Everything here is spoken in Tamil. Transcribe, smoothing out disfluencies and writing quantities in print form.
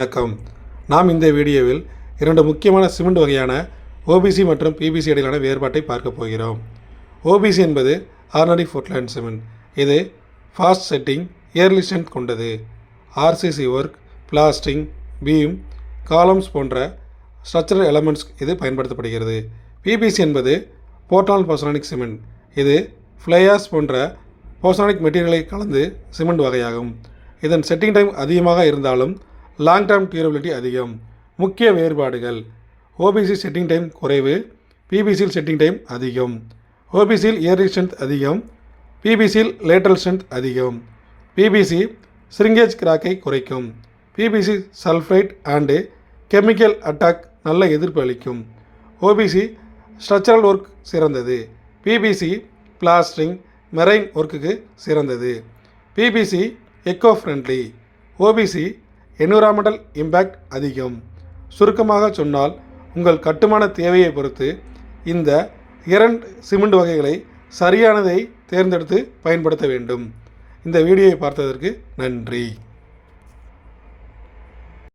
வணக்கம். நாம் இந்த வீடியோவில் இரண்டு முக்கியமான சிமெண்ட் வகையான OPC மற்றும் PPC இடையிலான வேறுபாட்டை பார்க்க போகிறோம். OPC என்பது ஆர்டினரி போர்ட்லேண்ட் சிமெண்ட். இது ஃபாஸ்ட் செட்டிங், இயர்லி ஸ்ட்ரென்த் கொண்டது. RCC work, plastering, beam, columns போன்ற ஸ்ட்ரக்சரல் எலமெண்ட்ஸ் இது பயன்படுத்தப்படுகிறது. PPC என்பது போர்ட்லாண்ட் போசோலானிக் சிமெண்ட். இது ஃப்ளையாஸ் போன்ற போசோலானிக் மெட்டீரியலை கலந்து சிமெண்ட் வகையாகும். இதன் செட்டிங் டைம் அதிகமாக இருந்தாலும் லாங் டேர்ம் டியூரபிலிட்டி அதிகம். முக்கிய வேறுபாடுகள்: OPC செட்டிங் டைம் குறைவு, PPC செட்டிங் டைம் அதிகம். OPC இயர்லி ஸ்ட்ரென்த் அதிகம், PPC லேட்டரல் ஸ்ட்ரென்த் அதிகம். PPC ஸ்ரிங்கேஜ் கிராக்கை குறைக்கும். PPC sulphide and chemical attack நல்ல எதிர்ப்பு அளிக்கும். OPC ஸ்ட்ரக்சரல் ஒர்க் சிறந்தது. PPC பிளாஸ்டரிங், மெரைன் ஒர்க்குக்கு சிறந்தது. PPC echo friendly. OPC environmental impact அதிகம். சுருக்கமாக சொன்னால், உங்கள் கட்டுமான தேவையை பொறுத்து இந்த இரண்டு சிமெண்ட் வகைகளை சரியானதை தேர்ந்தெடுத்து பயன்படுத்த வேண்டும். இந்த வீடியோவை பார்த்ததற்கு நன்றி.